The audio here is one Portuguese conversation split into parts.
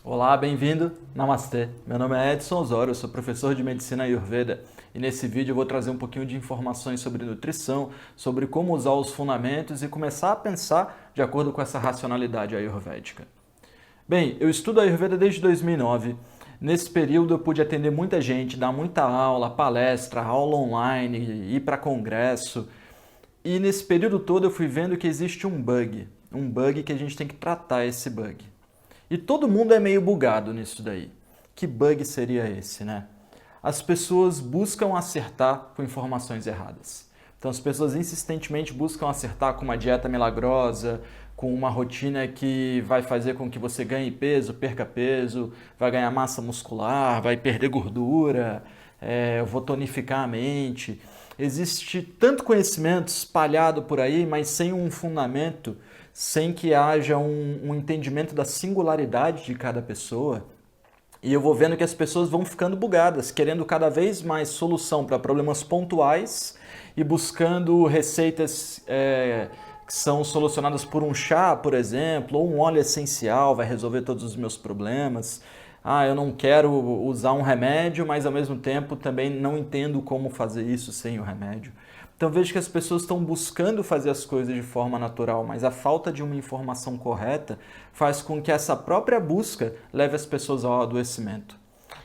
Olá, bem-vindo. Namastê. Meu nome é Edson Osório, eu sou professor de Medicina Ayurveda e nesse vídeo eu vou trazer um pouquinho de informações sobre nutrição, sobre como usar os fundamentos e começar a pensar de acordo com essa racionalidade ayurvédica. Bem, eu estudo Ayurveda desde 2009. Nesse período eu pude atender muita gente, dar muita aula, palestra, aula online, ir para congresso. E nesse período todo eu fui vendo que existe um bug que a gente tem que tratar esse bug. E todo mundo é meio bugado nisso daí. Que bug seria esse, né? As pessoas buscam acertar com informações erradas. Então as pessoas insistentemente buscam acertar com uma dieta milagrosa, com uma rotina que vai fazer com que você ganhe peso, perca peso, vai ganhar massa muscular, vai perder gordura, eu vou tonificar a mente. Existe tanto conhecimento espalhado por aí, mas sem um fundamento, sem que haja um entendimento da singularidade de cada pessoa. E eu vou vendo que as pessoas vão ficando bugadas, querendo cada vez mais solução para problemas pontuais e buscando receitas que são solucionadas por um chá, por exemplo, ou um óleo essencial vai resolver todos os meus problemas. Eu não quero usar um remédio, mas ao mesmo tempo também não entendo como fazer isso sem o remédio. Então vejo que as pessoas estão buscando fazer as coisas de forma natural, mas a falta de uma informação correta faz com que essa própria busca leve as pessoas ao adoecimento.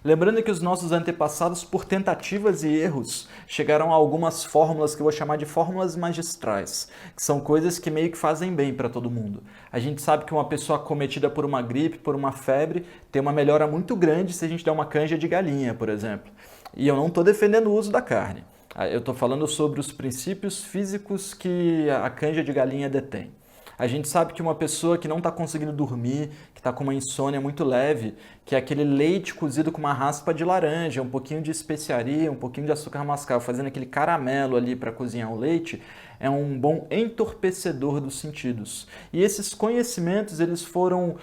Lembrando que os nossos antepassados, por tentativas e erros, chegaram a algumas fórmulas que eu vou chamar de fórmulas magistrais, que são coisas que meio que fazem bem para todo mundo. A gente sabe que uma pessoa acometida por uma gripe, por uma febre, tem uma melhora muito grande se a gente der uma canja de galinha, por exemplo. E eu não estou defendendo o uso da carne. Eu estou falando sobre os princípios físicos que a canja de galinha detém. A gente sabe que uma pessoa que não está conseguindo dormir, que está com uma insônia muito leve, que é aquele leite cozido com uma raspa de laranja, um pouquinho de especiaria, um pouquinho de açúcar mascavo, fazendo aquele caramelo ali para cozinhar o leite, é um bom entorpecedor dos sentidos. E esses conhecimentos eles foram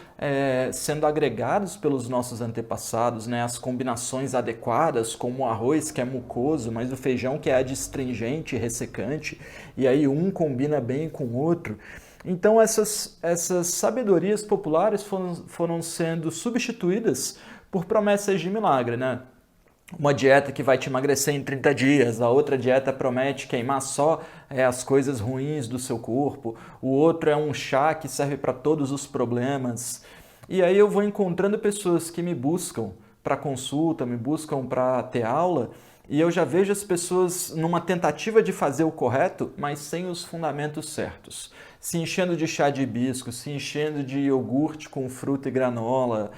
sendo agregados pelos nossos antepassados, né? As combinações adequadas, como o arroz que é mucoso, mas o feijão que é adstringente e ressecante, e aí um combina bem com o outro. Então essas sabedorias populares foram sendo substituídas por promessas de milagre, né? Uma dieta que vai te emagrecer em 30 dias, a outra dieta promete queimar só as coisas ruins do seu corpo, o outro é um chá que serve para todos os problemas. E aí eu vou encontrando pessoas que me buscam para consulta, me buscam para ter aula, e eu já vejo as pessoas numa tentativa de fazer o correto, mas sem os fundamentos certos. Se enchendo de chá de hibisco, se enchendo de iogurte com fruta e granola,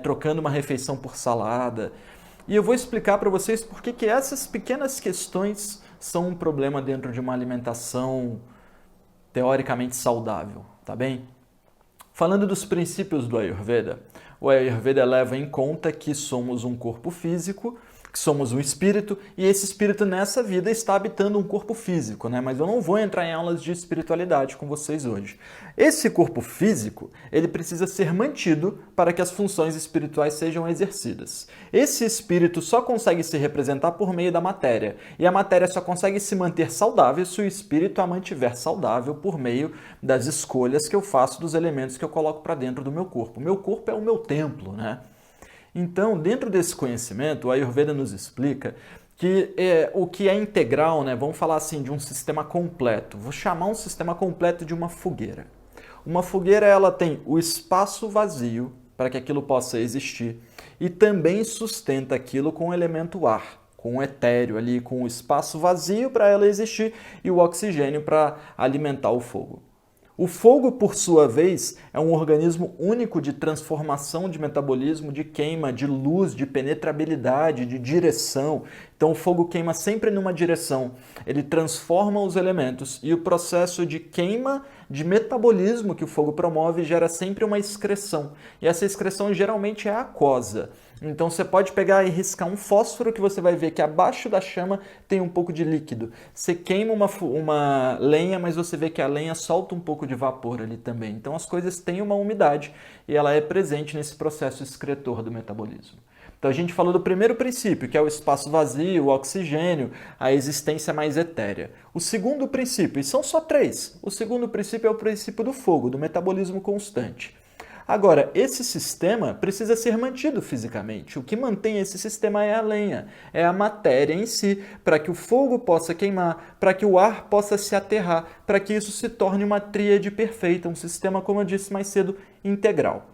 trocando uma refeição por salada. E eu vou explicar para vocês por que essas pequenas questões são um problema dentro de uma alimentação teoricamente saudável, tá bem? Falando dos princípios do Ayurveda, o Ayurveda leva em conta que somos um corpo físico, que somos um espírito, e esse espírito nessa vida está habitando um corpo físico, né? Mas eu não vou entrar em aulas de espiritualidade com vocês hoje. Esse corpo físico, ele precisa ser mantido para que as funções espirituais sejam exercidas. Esse espírito só consegue se representar por meio da matéria, e a matéria só consegue se manter saudável se o espírito a mantiver saudável por meio das escolhas que eu faço dos elementos que eu coloco para dentro do meu corpo. O meu corpo é o meu templo, né? Então, dentro desse conhecimento, o Ayurveda nos explica que o que é integral, né? Vamos falar assim de um sistema completo. Vou chamar um sistema completo de uma fogueira. Uma fogueira ela tem o espaço vazio para que aquilo possa existir e também sustenta aquilo com o elemento ar, com o etéreo ali, com o espaço vazio para ela existir e o oxigênio para alimentar o fogo. O fogo, por sua vez, é um organismo único de transformação de metabolismo, de queima, de luz, de penetrabilidade, de direção. Então o fogo queima sempre numa direção. Ele transforma os elementos e o processo de queima, de metabolismo que o fogo promove gera sempre uma excreção. E essa excreção geralmente é aquosa. Então você pode pegar e riscar um fósforo que você vai ver que abaixo da chama tem um pouco de líquido. Você queima uma lenha, mas você vê que a lenha solta um pouco de vapor ali também. Então as coisas têm uma umidade e ela é presente nesse processo excretor do metabolismo. Então a gente falou do primeiro princípio, que é o espaço vazio, o oxigênio, a existência mais etérea. O segundo princípio, e são só três, o segundo princípio é o princípio do fogo, do metabolismo constante. Agora, esse sistema precisa ser mantido fisicamente. O que mantém esse sistema é a lenha, é a matéria em si, para que o fogo possa queimar, para que o ar possa se aterrar, para que isso se torne uma tríade perfeita, um sistema, como eu disse mais cedo, integral.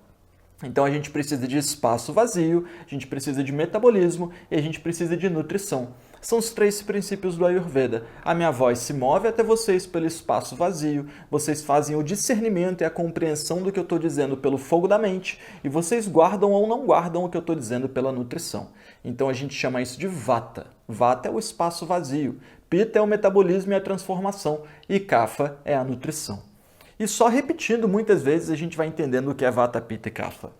Então a gente precisa de espaço vazio, a gente precisa de metabolismo e a gente precisa de nutrição. São os 3 princípios do Ayurveda. A minha voz se move até vocês pelo espaço vazio, vocês fazem o discernimento e a compreensão do que eu estou dizendo pelo fogo da mente e vocês guardam ou não guardam o que eu estou dizendo pela nutrição. Então a gente chama isso de Vata. Vata é o espaço vazio, Pitta é o metabolismo e a transformação e Kapha é a nutrição. E só repetindo muitas vezes a gente vai entendendo o que é Vata, Pitta e Kapha.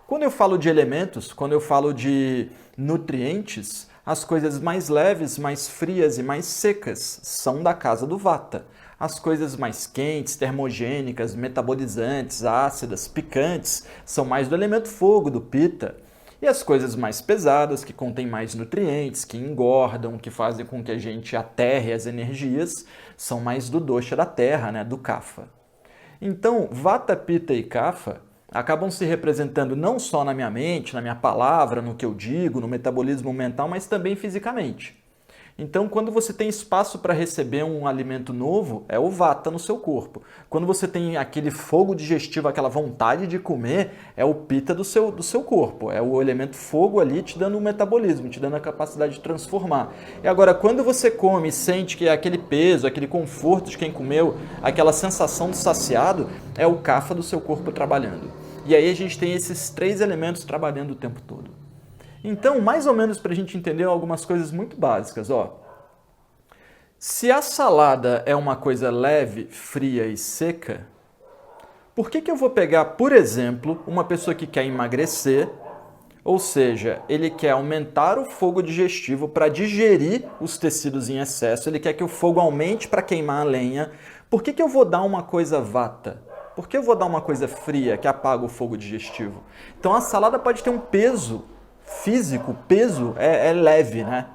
Quando eu falo de elementos, quando eu falo de nutrientes, as coisas mais leves, mais frias e mais secas são da casa do Vata. As coisas mais quentes, termogênicas, metabolizantes, ácidas, picantes, são mais do elemento fogo, do Pitta. E as coisas mais pesadas, que contêm mais nutrientes, que engordam, que fazem com que a gente aterre as energias, são mais do dosha da terra, né, do Kapha. Então, Vata, Pitta e Kapha acabam se representando não só na minha mente, na minha palavra, no que eu digo, no metabolismo mental, mas também fisicamente. Então, quando você tem espaço para receber um alimento novo, é o Vata no seu corpo. Quando você tem aquele fogo digestivo, aquela vontade de comer, é o Pitta do seu corpo. É o elemento fogo ali te dando o metabolismo, te dando a capacidade de transformar. E agora, quando você come e sente que é aquele peso, aquele conforto de quem comeu, aquela sensação de saciado, é o Kapha do seu corpo trabalhando. E aí a gente tem esses 3 elementos trabalhando o tempo todo. Então, mais ou menos para a gente entender algumas coisas muito básicas, ó. Se a salada é uma coisa leve, fria e seca, por que eu vou pegar, por exemplo, uma pessoa que quer emagrecer, ou seja, ele quer aumentar o fogo digestivo para digerir os tecidos em excesso, ele quer que o fogo aumente para queimar a lenha, por que eu vou dar uma coisa vata? Por que eu vou dar uma coisa fria que apaga o fogo digestivo? Então a salada pode ter um peso físico, peso é leve, né?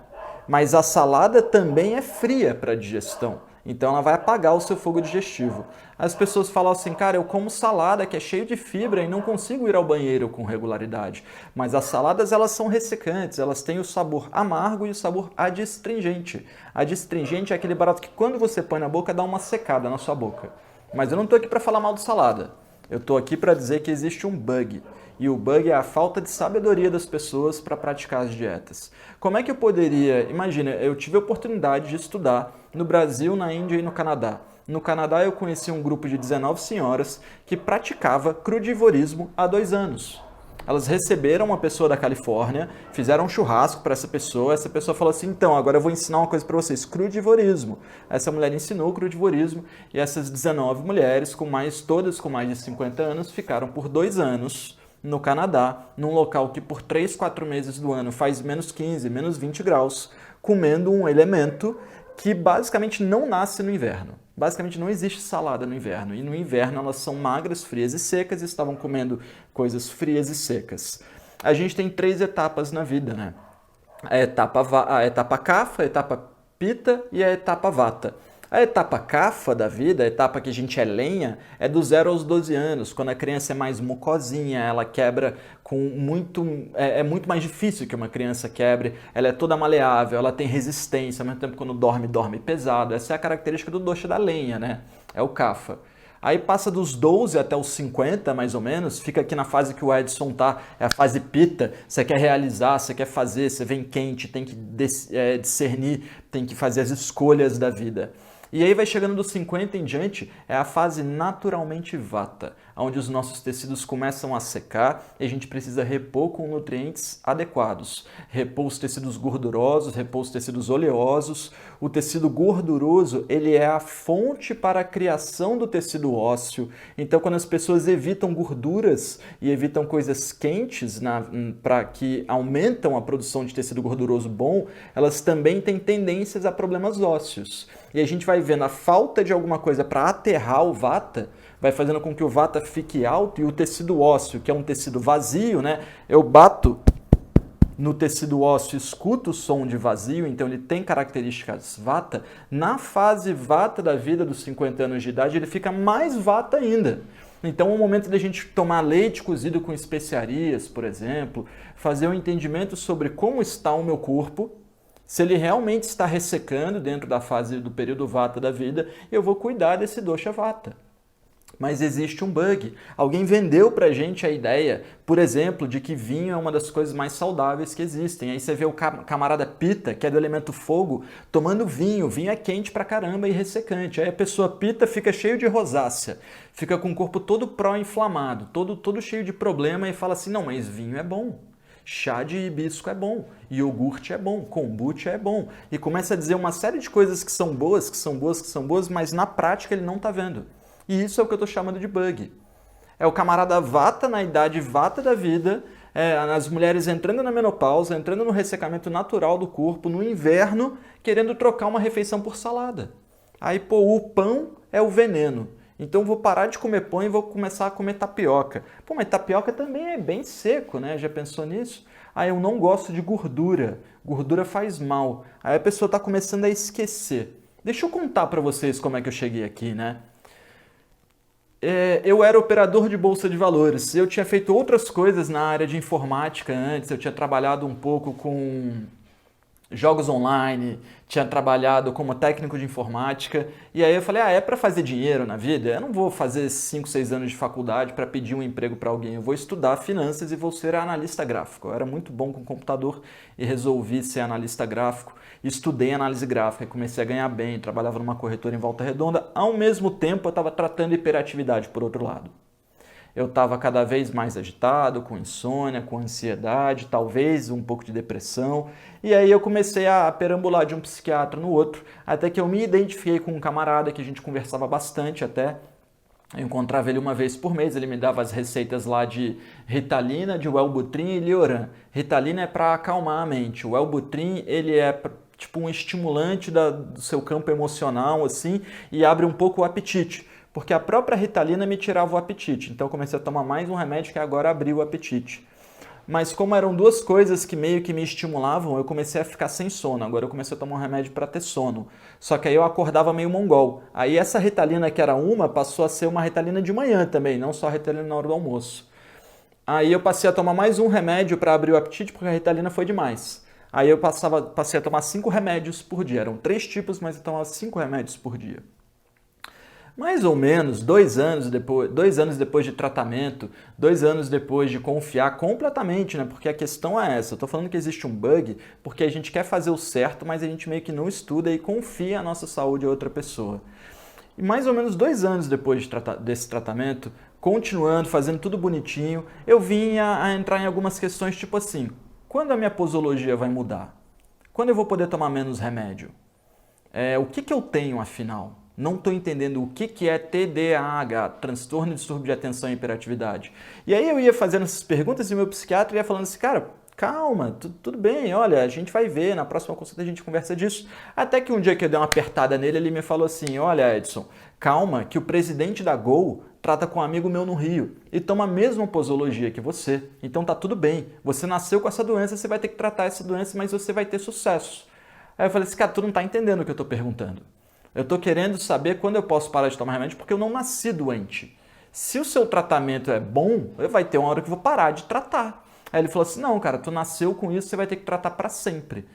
Mas a salada também é fria para a digestão. Então ela vai apagar o seu fogo digestivo. As pessoas falam assim, cara, eu como salada que é cheio de fibra e não consigo ir ao banheiro com regularidade. Mas as saladas, elas são ressecantes, elas têm o sabor amargo e o sabor adstringente. Adstringente é aquele barato que quando você põe na boca dá uma secada na sua boca. Mas eu não estou aqui para falar mal de salada. Eu estou aqui para dizer que existe um bug. E o bug é a falta de sabedoria das pessoas para praticar as dietas. Como é que eu poderia... Imagina, eu tive a oportunidade de estudar no Brasil, na Índia e no Canadá. No Canadá eu conheci um grupo de 19 senhoras que praticava crudivorismo há 2 anos. Elas receberam uma pessoa da Califórnia, fizeram um churrasco para essa pessoa falou assim, então, agora eu vou ensinar uma coisa para vocês, crudivorismo. Essa mulher ensinou o crudivorismo e essas 19 mulheres, todas com mais de 50 anos, ficaram por 2 anos no Canadá, num local que por 3, 4 meses do ano faz menos 15, menos 20 graus, comendo um elemento que basicamente não nasce no inverno. Basicamente não existe salada no inverno. E no inverno elas são magras, frias e secas e estavam comendo coisas frias e secas. A gente tem 3 etapas na vida, né? A etapa Kapha, a etapa Pitta e a etapa Vata. A etapa Kapha da vida, a etapa que a gente é lenha, é do 0 aos 12 anos, quando a criança é mais mucosinha, ela quebra com muito... É muito mais difícil que uma criança quebre, ela é toda maleável, ela tem resistência, ao mesmo tempo quando dorme pesado. Essa é a característica do dosha da lenha, né? É o Kapha. Aí passa dos 12 até os 50, mais ou menos, fica aqui na fase que o Edson tá, é a fase Pitta, você quer realizar, você quer fazer, você vem quente, tem que discernir, tem que fazer as escolhas da vida. E aí vai chegando dos 50 em diante, é a fase naturalmente Vata, onde os nossos tecidos começam a secar e a gente precisa repor com nutrientes adequados. Repor os tecidos gordurosos, repor os tecidos oleosos. O tecido gorduroso, ele é a fonte para a criação do tecido ósseo. Então, quando as pessoas evitam gorduras e evitam coisas quentes para que aumentam a produção de tecido gorduroso bom, elas também têm tendências a problemas ósseos. E a gente vai vendo a falta de alguma coisa para aterrar o Vata, vai fazendo com que o Vata fique alto e o tecido ósseo, que é um tecido vazio, né? Eu bato no tecido ósseo, escuto o som de vazio, então ele tem características Vata. Na fase Vata da vida dos 50 anos de idade, ele fica mais Vata ainda. Então é o momento da gente tomar leite cozido com especiarias, por exemplo, fazer um entendimento sobre como está o meu corpo, se ele realmente está ressecando dentro da fase do período vata da vida, eu vou cuidar desse dosha vata. Mas existe um bug. Alguém vendeu pra gente a ideia, por exemplo, de que vinho é uma das coisas mais saudáveis que existem. Aí você vê o camarada Pita, que é do elemento fogo, tomando vinho. Vinho é quente pra caramba e ressecante. Aí a pessoa Pita fica cheio de rosácea, fica com o corpo todo pró-inflamado, todo cheio de problema e fala assim, não, mas vinho é bom. Chá de hibisco é bom, iogurte é bom, kombucha é bom. E começa a dizer uma série de coisas que são boas, que são boas, que são boas, mas na prática ele não tá vendo. E isso é o que eu estou chamando de bug. É o camarada vata na idade vata da vida, as mulheres entrando na menopausa, entrando no ressecamento natural do corpo, no inverno, querendo trocar uma refeição por salada. Aí, pô, o pão é o veneno. Então eu vou parar de comer pão e vou começar a comer tapioca. Pô, mas tapioca também é bem seco, né? Já pensou nisso? Ah, eu não gosto de gordura. Gordura faz mal. Aí a pessoa está começando a esquecer. Deixa eu contar para vocês como é que eu cheguei aqui, né? Eu era operador de bolsa de valores. Eu tinha feito outras coisas na área de informática antes. Eu tinha trabalhado um pouco com jogos online, tinha trabalhado como técnico de informática. E aí eu falei, é para fazer dinheiro na vida? Eu não vou fazer 5, 6 anos de faculdade para pedir um emprego para alguém. Eu vou estudar finanças e vou ser analista gráfico. Eu era muito bom com computador e resolvi ser analista gráfico. Estudei análise gráfica e comecei a ganhar bem, trabalhava numa corretora em Volta Redonda. Ao mesmo tempo, eu estava tratando hiperatividade por outro lado. Eu estava cada vez mais agitado, com insônia, com ansiedade, talvez um pouco de depressão. E aí eu comecei a perambular de um psiquiatra no outro, até que eu me identifiquei com um camarada que a gente conversava bastante até. Eu encontrava ele uma vez por mês, ele me dava as receitas lá de Ritalina, de Wellbutrin e Lioran. Ritalina é para acalmar a mente, o Wellbutrin ele é tipo um estimulante do seu campo emocional assim e abre um pouco o apetite. Porque a própria Ritalina me tirava o apetite, então eu comecei a tomar mais um remédio que agora abriu o apetite. Mas como eram duas coisas que meio que me estimulavam, eu comecei a ficar sem sono. Agora eu comecei a tomar um remédio para ter sono. Só que aí eu acordava meio mongol. Aí essa Ritalina que era uma, passou a ser uma Ritalina de manhã também, não só a Ritalina na hora do almoço. Aí eu passei a tomar mais um remédio para abrir o apetite, porque a Ritalina foi demais. Aí eu passei a tomar 5 remédios por dia. Eram 3 tipos, mas eu tomava 5 remédios por dia. Mais ou menos 2 anos depois de tratamento, 2 anos depois de confiar completamente, né? Porque a questão é essa, eu tô falando que existe um bug porque a gente quer fazer o certo, mas a gente meio que não estuda e confia a nossa saúde a outra pessoa. E mais ou menos 2 anos depois desse tratamento, continuando, fazendo tudo bonitinho, eu vim a entrar em algumas questões tipo assim, quando a minha posologia vai mudar? Quando eu vou poder tomar menos remédio? O que eu tenho afinal? Não estou entendendo o que é TDAH, transtorno de distúrbio de atenção e hiperatividade. E aí eu ia fazendo essas perguntas e o meu psiquiatra ia falando assim, cara, calma, tudo bem, olha, a gente vai ver, na próxima consulta a gente conversa disso. Até que um dia que eu dei uma apertada nele, ele me falou assim, olha Edson, calma, que o presidente da Gol trata com um amigo meu no Rio e toma a mesma posologia que você. Então tá tudo bem, você nasceu com essa doença, você vai ter que tratar essa doença, mas você vai ter sucesso. Aí eu falei assim, cara, tu não tá entendendo o que eu tô perguntando. Eu estou querendo saber quando eu posso parar de tomar remédio porque eu não nasci doente. Se o seu tratamento é bom, vai ter uma hora que eu vou parar de tratar. Aí ele falou assim, não, cara, tu nasceu com isso, você vai ter que tratar para sempre.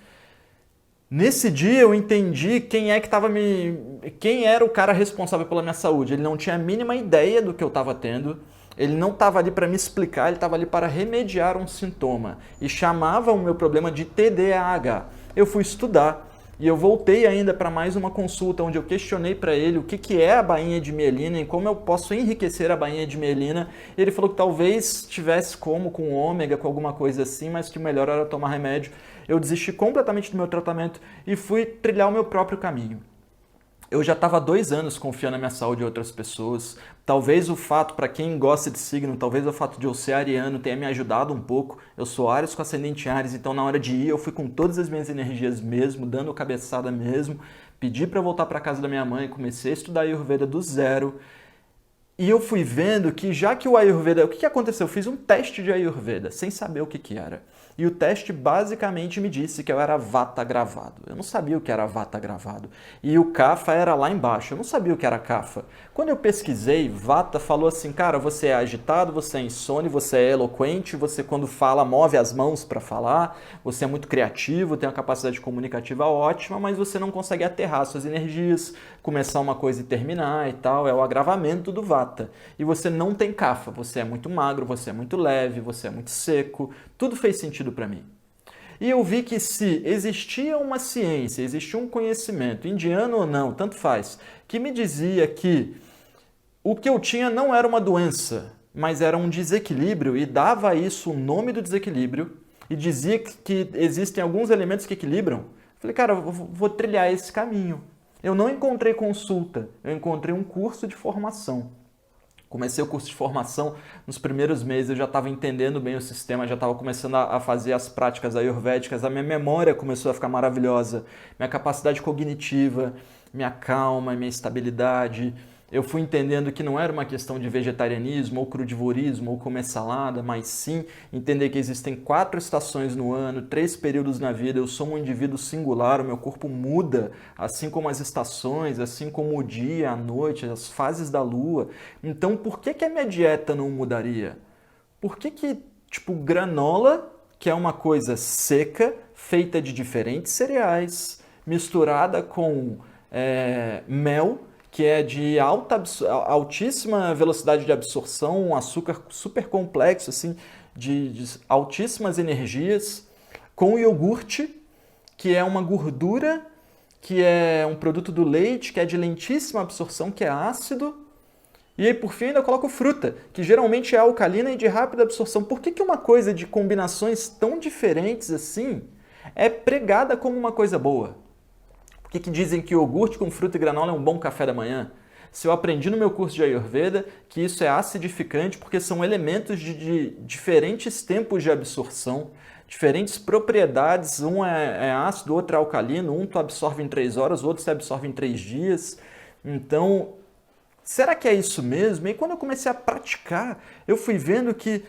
Nesse dia eu entendi quem era o cara responsável pela minha saúde. Ele não tinha a mínima ideia do que eu estava tendo. Ele não estava ali para me explicar, ele estava ali para remediar um sintoma. E chamava o meu problema de TDAH. Eu fui estudar. E eu voltei ainda para mais uma consulta onde eu questionei para ele o que é a bainha de mielina e como eu posso enriquecer a bainha de mielina. Ele falou que talvez tivesse como com ômega, com alguma coisa assim, mas que o melhor era tomar remédio. Eu desisti completamente do meu tratamento e fui trilhar o meu próprio caminho. Eu já estava há 2 anos confiando na minha saúde em outras pessoas. Talvez o fato, para quem gosta de signo, talvez o fato de eu ser ariano tenha me ajudado um pouco. Eu sou Áries com ascendente Áries, então na hora de ir eu fui com todas as minhas energias mesmo, dando cabeçada mesmo. Pedi para voltar para casa da minha mãe, comecei a estudar Ayurveda do zero. E eu fui vendo que já que o Ayurveda... O que aconteceu? Eu fiz um teste de Ayurveda, sem saber o que era. E o teste basicamente me disse que eu era Vata gravado. Eu não sabia o que era Vata gravado. E o Kapha era lá embaixo. Eu não sabia o que era Kapha. Quando eu pesquisei, Vata falou assim, cara, você é agitado, você é insone, você é eloquente, você quando fala move as mãos para falar, você é muito criativo, tem uma capacidade comunicativa ótima, mas você não consegue aterrar suas energias, começar uma coisa e terminar e tal. É o agravamento do Vata. E você não tem Kapha. Você é muito magro, você é muito leve, você é muito seco. Tudo fez sentido para mim. E eu vi que se existia uma ciência, existia um conhecimento, indiano ou não, tanto faz, que me dizia que o que eu tinha não era uma doença, mas era um desequilíbrio e dava a isso o nome do desequilíbrio e dizia que existem alguns elementos que equilibram. Falei, cara, eu vou trilhar esse caminho. Eu não encontrei consulta, eu encontrei um curso de formação. Comecei o curso de formação, nos primeiros meses eu já estava entendendo bem o sistema, já estava começando a fazer as práticas ayurvédicas, a minha memória começou a ficar maravilhosa, minha capacidade cognitiva, minha calma, minha estabilidade. Eu fui entendendo que não era uma questão de vegetarianismo ou crudivorismo ou comer salada, mas sim entender que existem 4 estações no ano, 3 períodos na vida, eu sou um indivíduo singular, o meu corpo muda, assim como as estações, assim como o dia, a noite, as fases da lua. Então, por que a minha dieta não mudaria? Por que, tipo, granola, que é uma coisa seca, feita de diferentes cereais, misturada com mel, que é de altíssima velocidade de absorção, um açúcar super complexo, assim, de altíssimas energias, com iogurte, que é uma gordura, que é um produto do leite, que é de lentíssima absorção, que é ácido. E aí, por fim, ainda coloco fruta, que geralmente é alcalina e de rápida absorção. Por que uma coisa de combinações tão diferentes assim é pregada como uma coisa boa? Por que dizem que iogurte com fruta e granola é um bom café da manhã? Se eu aprendi no meu curso de Ayurveda que isso é acidificante porque são elementos de diferentes tempos de absorção, diferentes propriedades, um é ácido, o outro é alcalino, um tu absorve em 3 horas, o outro se absorve em 3 dias. Então, será que é isso mesmo? E quando eu comecei a praticar, eu fui vendo que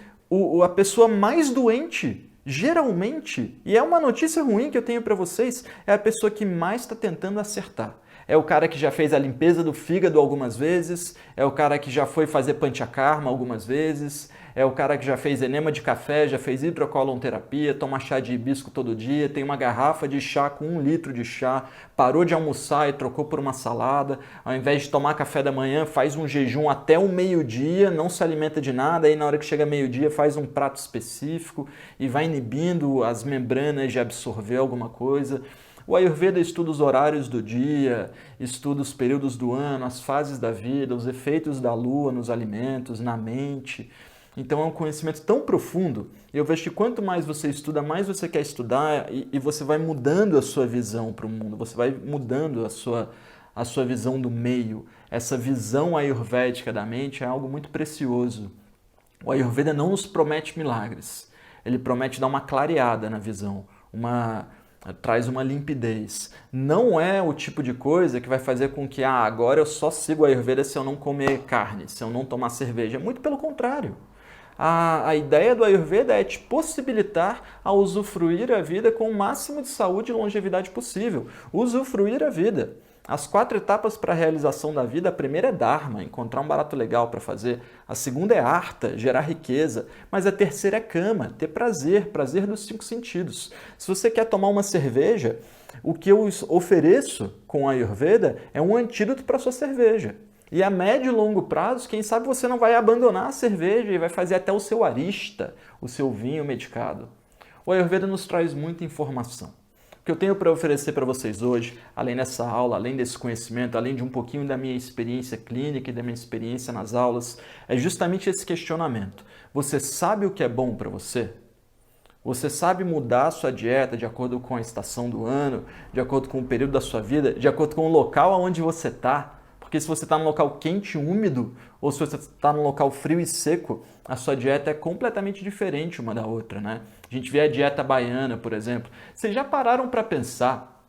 a pessoa mais doente, geralmente, e é uma notícia ruim que eu tenho para vocês, é a pessoa que mais está tentando acertar. É o cara que já fez a limpeza do fígado algumas vezes, é o cara que já foi fazer panchakarma algumas vezes, é o cara que já fez enema de café, já fez hidrocolonterapia, toma chá de hibisco todo dia, tem uma garrafa de chá com 1 litro de chá, parou de almoçar e trocou por uma salada, ao invés de tomar café da manhã, faz um jejum até o meio-dia, não se alimenta de nada, aí na hora que chega meio-dia faz um prato específico e vai inibindo as membranas de absorver alguma coisa. O Ayurveda estuda os horários do dia, estuda os períodos do ano, as fases da vida, os efeitos da lua nos alimentos, na mente. Então é um conhecimento tão profundo, e eu vejo que quanto mais você estuda, mais você quer estudar e você vai mudando a sua visão para o mundo, você vai mudando a sua visão do meio. Essa visão ayurvédica da mente é algo muito precioso. O Ayurveda não nos promete milagres, ele promete dar uma clareada na visão, traz uma limpidez. Não é o tipo de coisa que vai fazer com que agora eu só sigo a Ayurveda se eu não comer carne, se eu não tomar cerveja. Muito pelo contrário. A ideia do Ayurveda é te possibilitar a usufruir a vida com o máximo de saúde e longevidade possível. Usufruir a vida. As 4 etapas para a realização da vida, a primeira é Dharma, encontrar um barato legal para fazer. A segunda é Artha, gerar riqueza. Mas a terceira é Kama, ter prazer, prazer dos 5 sentidos. Se você quer tomar uma cerveja, o que eu ofereço com a Ayurveda é um antídoto para a sua cerveja. E a médio e longo prazo, quem sabe você não vai abandonar a cerveja e vai fazer até o seu arista, o seu vinho medicado. O Ayurveda nos traz muita informação. O que eu tenho para oferecer para vocês hoje, além dessa aula, além desse conhecimento, além de um pouquinho da minha experiência clínica e da minha experiência nas aulas, é justamente esse questionamento. Você sabe o que é bom para você? Você sabe mudar a sua dieta de acordo com a estação do ano, de acordo com o período da sua vida, de acordo com o local onde você está? Porque se você está num local quente e úmido, ou se você está num local frio e seco, a sua dieta é completamente diferente uma da outra, né? A gente vê a dieta baiana, por exemplo. Vocês já pararam para pensar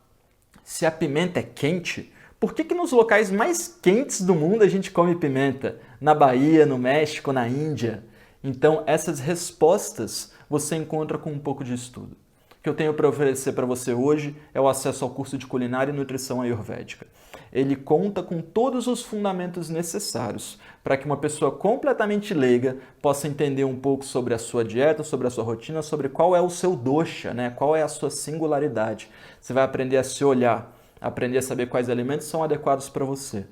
se a pimenta é quente? Por que nos locais mais quentes do mundo a gente come pimenta? Na Bahia, no México, na Índia? Então, essas respostas você encontra com um pouco de estudo. O que eu tenho para oferecer para você hoje é o acesso ao curso de Culinária e Nutrição Ayurvédica. Ele conta com todos os fundamentos necessários para que uma pessoa completamente leiga possa entender um pouco sobre a sua dieta, sobre a sua rotina, sobre qual é o seu dosha, né? Qual é a sua singularidade. Você vai aprender a se olhar, aprender a saber quais alimentos são adequados para você.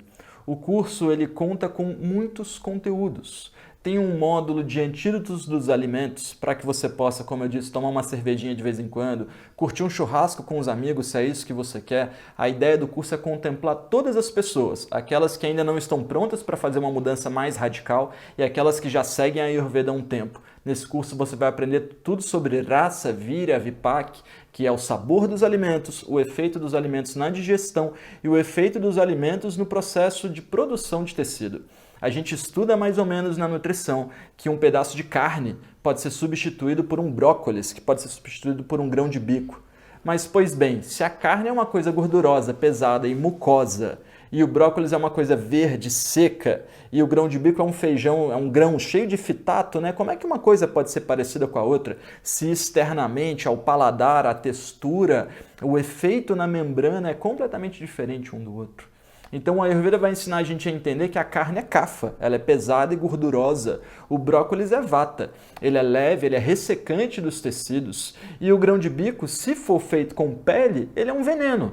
O curso ele conta com muitos conteúdos. Tem um módulo de antídotos dos alimentos para que você possa, como eu disse, tomar uma cervejinha de vez em quando, curtir um churrasco com os amigos, se é isso que você quer. A ideia do curso é contemplar todas as pessoas, aquelas que ainda não estão prontas para fazer uma mudança mais radical e aquelas que já seguem a Ayurveda há um tempo. Nesse curso você vai aprender tudo sobre Rasa, Virya, Vipak, que é o sabor dos alimentos, o efeito dos alimentos na digestão e o efeito dos alimentos no processo de produção de tecido. A gente estuda mais ou menos na nutrição que um pedaço de carne pode ser substituído por um brócolis, que pode ser substituído por um grão de bico. Mas, pois bem, se a carne é uma coisa gordurosa, pesada e mucosa, e o brócolis é uma coisa verde, seca, e o grão de bico é um feijão, é um grão cheio de fitato, né? Como é que uma coisa pode ser parecida com a outra se externamente, ao paladar, a textura, o efeito na membrana é completamente diferente um do outro? Então o Ayurveda vai ensinar a gente a entender que a carne é kapha, ela é pesada e gordurosa. O brócolis é vata, ele é leve, ele é ressecante dos tecidos. E o grão de bico, se for feito com pele, ele é um veneno.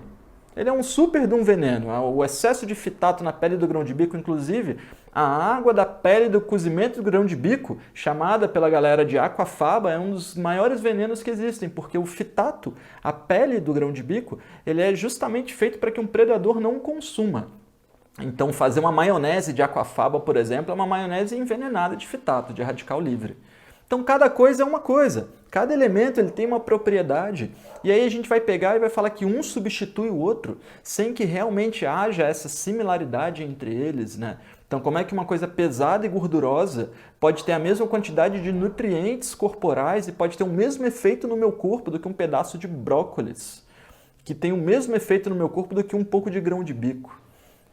Ele é um super de um veneno. O excesso de fitato na pele do grão de bico, inclusive, a água da pele do cozimento do grão de bico, chamada pela galera de aquafaba, é um dos maiores venenos que existem, porque o fitato, a pele do grão de bico, ele é justamente feito para que um predador não o consuma. Então, fazer uma maionese de aquafaba, por exemplo, é uma maionese envenenada de fitato, de radical livre. Então, cada coisa é uma coisa, cada elemento ele tem uma propriedade. E aí a gente vai pegar e vai falar que um substitui o outro, sem que realmente haja essa similaridade entre eles, né? Então, como é que uma coisa pesada e gordurosa pode ter a mesma quantidade de nutrientes corporais e pode ter o mesmo efeito no meu corpo do que um pedaço de brócolis, que tem o mesmo efeito no meu corpo do que um pouco de grão de bico?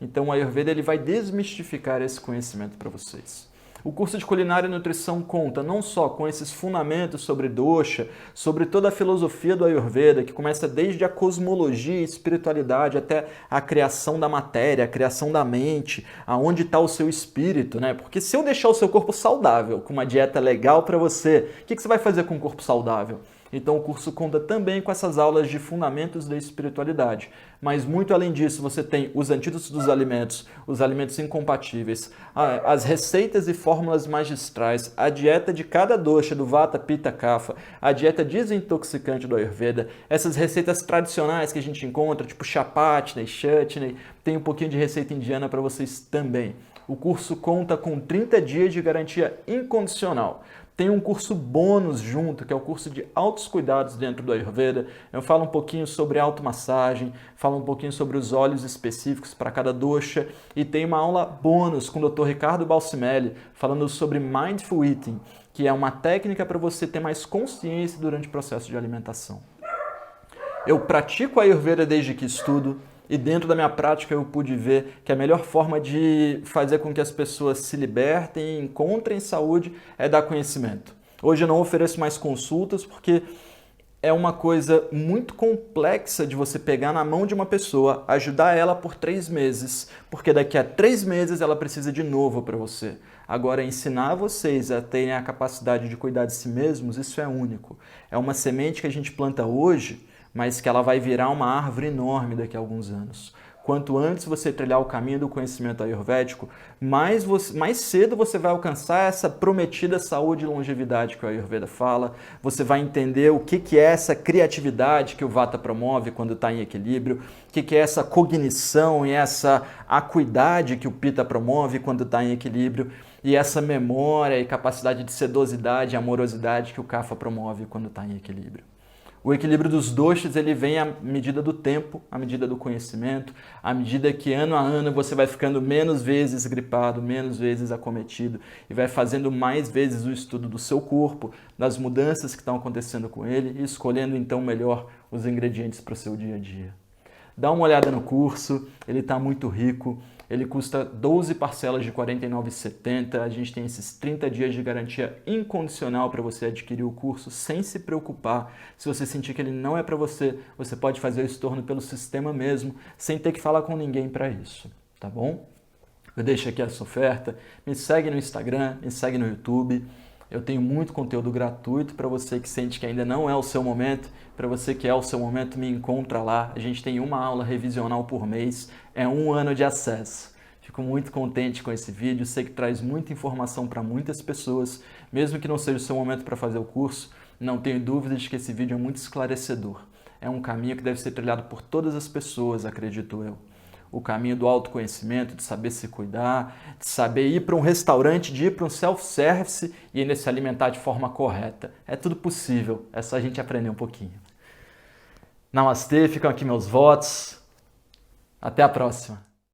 Então, o Ayurveda ele vai desmistificar esse conhecimento para vocês. O curso de Culinária e Nutrição conta não só com esses fundamentos sobre dosha, sobre toda a filosofia do Ayurveda, que começa desde a cosmologia e espiritualidade até a criação da matéria, a criação da mente, aonde está o seu espírito, né? Porque se eu deixar o seu corpo saudável, com uma dieta legal para você, o que você vai fazer com um corpo saudável? Então o curso conta também com essas aulas de fundamentos da espiritualidade. Mas muito além disso, você tem os antídotos dos alimentos, os alimentos incompatíveis, as receitas e fórmulas magistrais, a dieta de cada dosha do Vata, Pitta, Kapha, a dieta desintoxicante do Ayurveda, essas receitas tradicionais que a gente encontra, tipo chapatini, chutney, tem um pouquinho de receita indiana para vocês também. O curso conta com 30 dias de garantia incondicional. Tem um curso bônus junto, que é o curso de altos cuidados dentro do Ayurveda. Eu falo um pouquinho sobre automassagem, falo um pouquinho sobre os óleos específicos para cada dosha e tem uma aula bônus com o Dr. Ricardo Balsimelli falando sobre Mindful Eating, que é uma técnica para você ter mais consciência durante o processo de alimentação. Eu pratico a Ayurveda desde que estudo. E dentro da minha prática eu pude ver que a melhor forma de fazer com que as pessoas se libertem e encontrem saúde é dar conhecimento. Hoje eu não ofereço mais consultas porque é uma coisa muito complexa de você pegar na mão de uma pessoa, ajudar ela por 3 meses, porque daqui a 3 meses ela precisa de novo para você. Agora, ensinar vocês a terem a capacidade de cuidar de si mesmos, isso é único. É uma semente que a gente planta hoje, mas que ela vai virar uma árvore enorme daqui a alguns anos. Quanto antes você trilhar o caminho do conhecimento ayurvédico, mais cedo você vai alcançar essa prometida saúde e longevidade que o Ayurveda fala. Você vai entender o que é essa criatividade que o Vata promove quando está em equilíbrio, o que é essa cognição e essa acuidade que o Pitta promove quando está em equilíbrio, e essa memória e capacidade de sedosidade e amorosidade que o Kapha promove quando está em equilíbrio. O equilíbrio dos doshas ele vem à medida do tempo, à medida do conhecimento, à medida que ano a ano você vai ficando menos vezes gripado, menos vezes acometido e vai fazendo mais vezes o estudo do seu corpo, das mudanças que estão acontecendo com ele e escolhendo então melhor os ingredientes para o seu dia a dia. Dá uma olhada no curso, ele está muito rico. Ele custa 12 parcelas de R$ 49,70. A gente tem esses 30 dias de garantia incondicional para você adquirir o curso sem se preocupar. Se você sentir que ele não é para você, você pode fazer o estorno pelo sistema mesmo, sem ter que falar com ninguém para isso, tá bom? Eu deixo aqui essa oferta. Me segue no Instagram, me segue no YouTube. Eu tenho muito conteúdo gratuito para você que sente que ainda não é o seu momento. Para você que é o seu momento, me encontra lá. A gente tem uma aula revisional por mês. É 1 ano de acesso. Fico muito contente com esse vídeo. Sei que traz muita informação para muitas pessoas. Mesmo que não seja o seu momento para fazer o curso, não tenho dúvida de que esse vídeo é muito esclarecedor. É um caminho que deve ser trilhado por todas as pessoas, acredito eu. O caminho do autoconhecimento, de saber se cuidar, de saber ir para um restaurante, de ir para um self-service e ainda se alimentar de forma correta. É tudo possível, é só a gente aprender um pouquinho. Namastê, ficam aqui meus votos. Até a próxima.